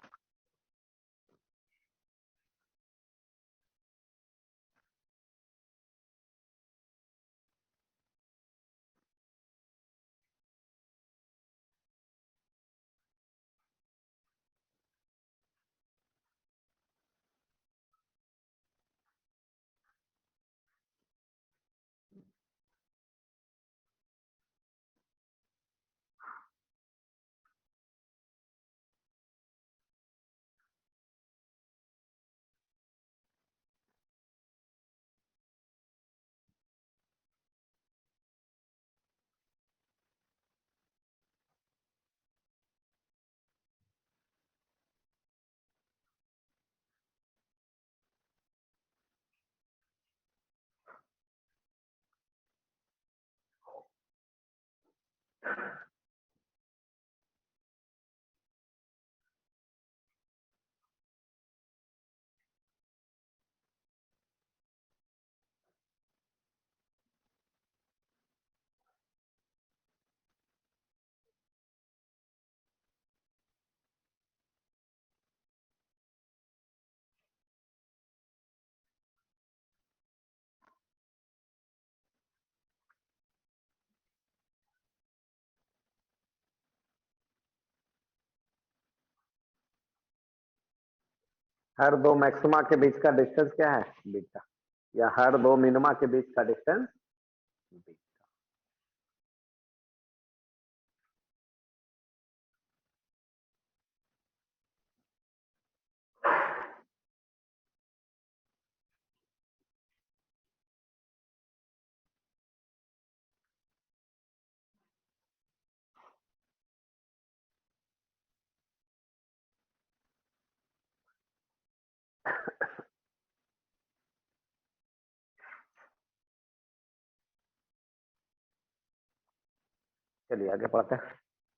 हर दो मैक्सिमा के बीच का डिस्टेंस क्या है? बीटा। या हर दो मिनिमा के बीच का डिस्टेंस बीटा। चलिए आगे पढ़ते हैं।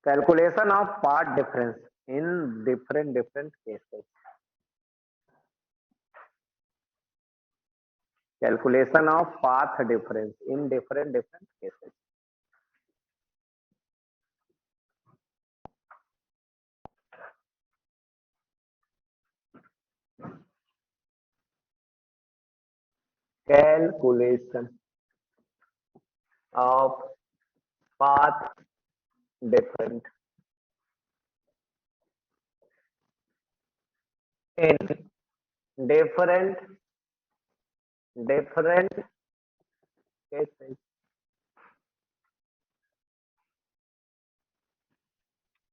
Calculation of path difference in different different cases. Calculation of path difference in different different cases. Calculation of path different in different different cases.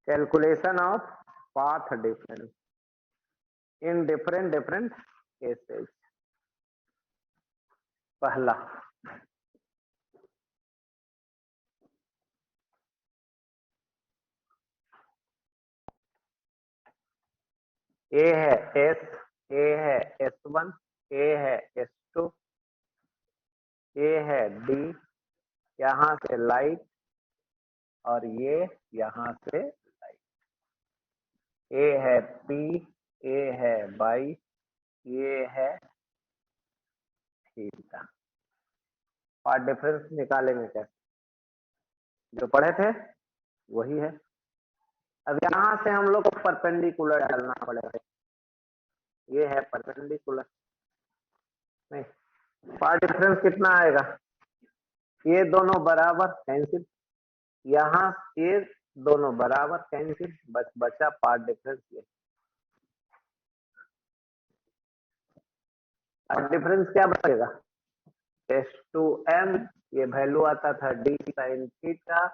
Calculation of path difference in different different cases. पहला ए है S, ए है S1, ए है S2, ए है D, यहां से light, और ये यहां से लाइट। ए है पी, ए है बाई, ये है थीटा। पार्ट डिफरेंस निकालेंगे कैसे? जो पढ़े थे वही है। अब यहां से हम लोग को परपेंडिकुलर डालना पड़ेगा। ये है परपेंडिकुलर, नहीं पार्ट डिफरेंस कितना आएगा? ये दोनों बराबर कैंसिल, यहाँ ये दोनों बराबर कैंसिल, बचा पार्ट डिफरेंस। ये पार्ट डिफरेंस क्या बचेगा? S2m, ये वैल्यू आता था d sin थीटा,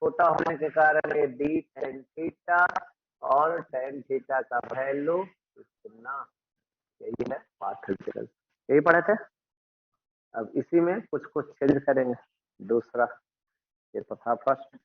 छोटा होने के कारण ये d tan थीटा, और tan थीटा का वैल्यू कितना? यही है पार्ट डिफरेंस। यही पढ़े थे। अब इसी में कुछ कुछ चेंज करेंगे। दूसरा ये तो था फर्स्ट।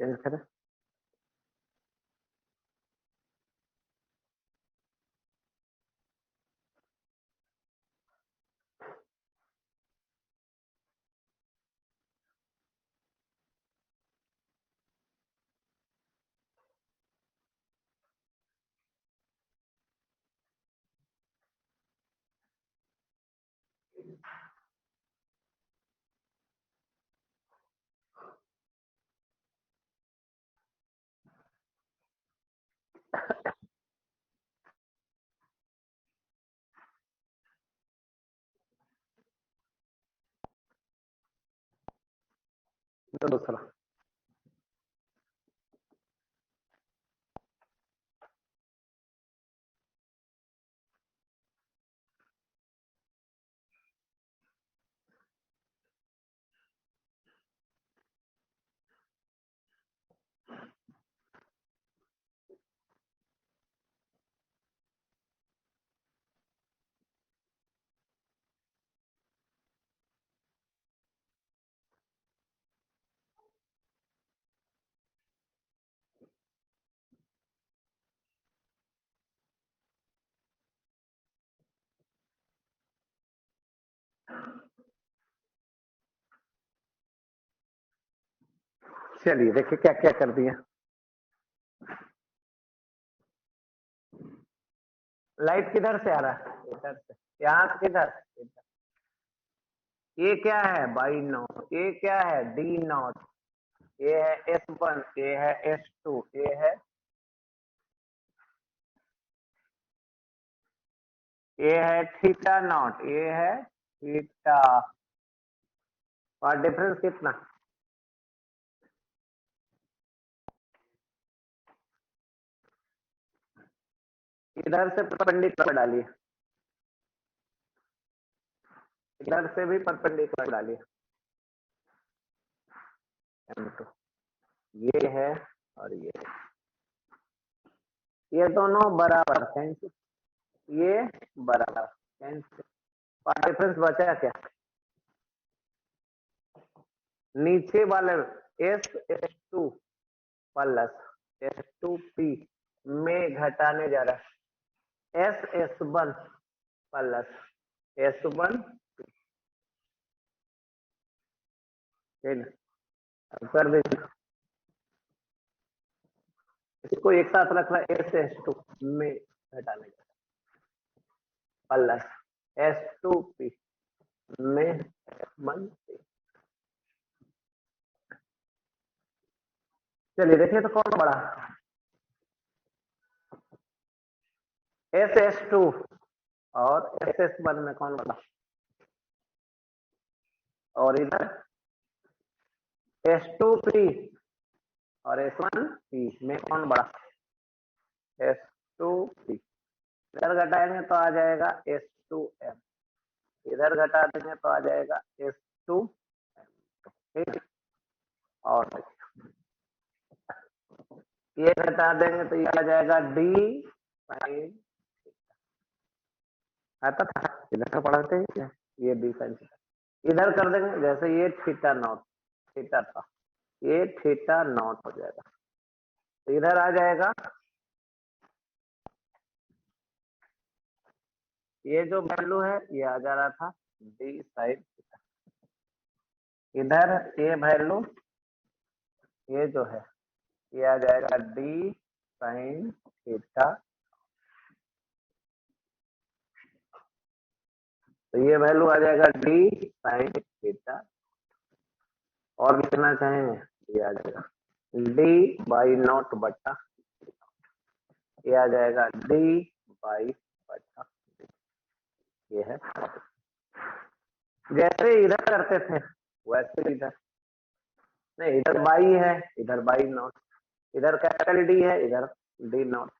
चेंज करें। तो दूसरा चलिए देखिए क्या क्या कर दिया। लाइट किधर से आ रहा है? इधर से। यहाँ से किधर? इधर। ये क्या है? By not. ये क्या है? D not. ये है S1, ये है S2, ये है थीटा नॉट, ये है थीटा। और डिफरेंस कितना? इधर से परपेंडिकुलर डालिए, इधर से भी परपेंडिकुलर डालिए। M2 ये है और ये दोनों बराबर कैंसिल, ये बराबर कैंसिल। और डिफरेंस बचा क्या? नीचे वाले S2 प्लस S2P में घटाने जा रहा है S1 प्लस S1, अब कर दीजिए। इसको एक साथ रख रहा है S2 में घटाने जा रहा है प्लस S2P में S1। चलिए देखिए तो कौन बड़ा? SS2 और SS1 में कौन बड़ा? और इधर S2P और S1P में कौन बड़ा? S2P। इधर घटाएंगे तो आ जाएगा S2M, इधर घटा देंगे तो आ जाएगा S2। ठीक। और ये घटा देंगे तो ये आ जाएगा D साइन। आता था इधर पढ़ाते हैं क्या? ये D साइन। इधर कर देंगे जैसे ये थीटा नॉट, थीटा था, ये थीटा नॉट हो जाएगा। तो इधर आ जाएगा ये जो वैल्यू है ये आ जा रहा था D साइन थीटा। इधर ये वैल्यू ये जो है ये आ जाएगा D साइन थीटा। तो ये वैल्यू आ जाएगा D साइन थीटा। और लिखना चाहेंगे ये आ जाएगा D बाई नॉट बटा, ये आ जाएगा D बाई बटा। ये है जैसे इधर करते थे वैसे इधर नहीं, इधर बाई है, इधर बाई नॉट, इधर कैपिटल डी है, इधर डी नॉट।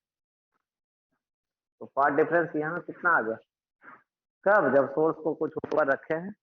तो पार्ट डिफरेंस यहाँ कितना आ गया? कब? जब सोर्स को कुछ ऊपर रखे हैं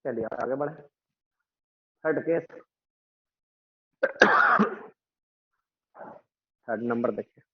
चलिए आगे बढ़े। थर्ड केस, थर्ड नंबर देखिए।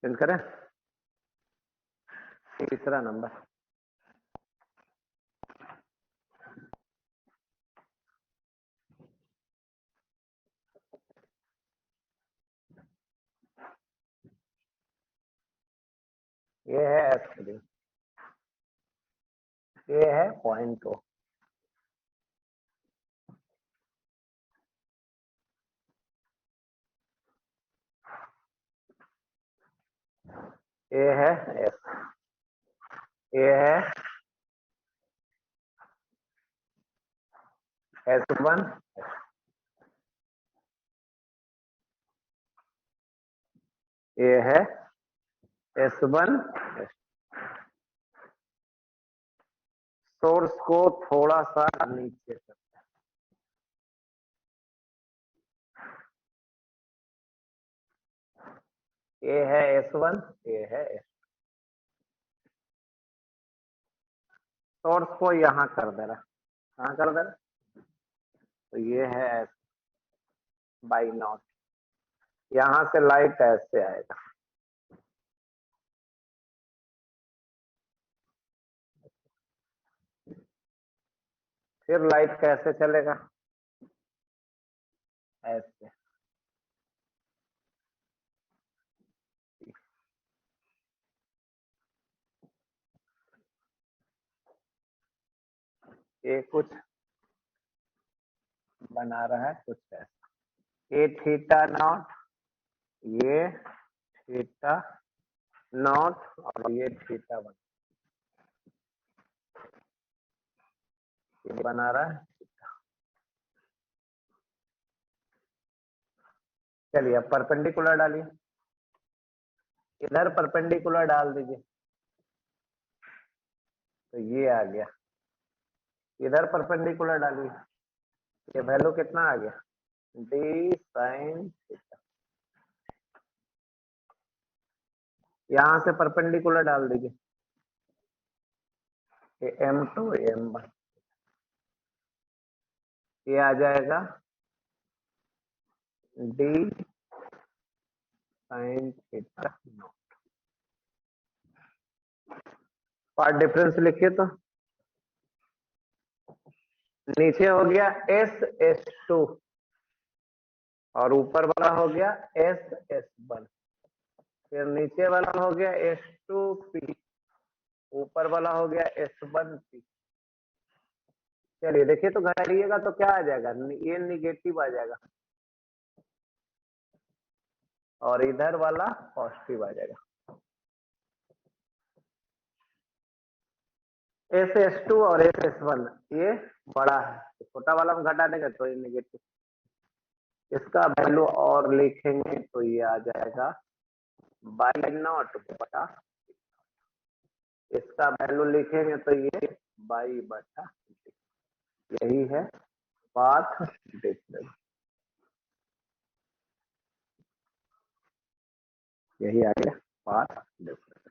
चेंज करें। तीसरा नंबर, ये है S3, ये है 0.2, ये है S, ये है S1, ये है S1। सोर्स को थोड़ा सा नीचे कर, ये है S1, ये है S। सोर्स को यहाँ कर दे रहा, कहाँ कर दे रहा, तो ये है S बाई नॉट। यहाँ से लाइट ऐसे आएगा, फिर लाइट कैसे चलेगा, ऐसे। ये कुछ बना रहा है, कुछ ऐसा। ये थीटा नॉट, ये थीटा नॉट, और ये थीटा वन, ये बना रहा है। चलिए अब परपेंडिकुलर डालिए, इधर परपेंडिकुलर डाल दीजिए, तो ये आ गया। इधर परपेंडिकुलर डालिए, ये वैल्यू कितना आ गया, डी साइन थीटा। यहां से परपेंडिकुलर डाल दीजिए, ये M2 M1, ये आ जाएगा D sine theta naught. Path difference लिखिए, तो नीचे हो गया S2 और ऊपर वाला हो गया S1, फिर नीचे वाला हो गया S2P, ऊपर वाला हो गया S1P। चलिए देखिए, तो घटाइएगा तो क्या आ जाएगा, ये निगेटिव आ जाएगा और इधर वाला पॉजिटिव आ जाएगा। SS2 और SS1 ये बड़ा है, तो छोटा वाला हम घटा देंगे तो ये निगेटिव। इसका वैल्यू और लिखेंगे तो ये आ जाएगा बाई नॉट बटा, इसका वैल्यू लिखेंगे तो ये बाई बटा, यही है पाथ डिफरेंस, यही आ गया पाथ डिफरेंस।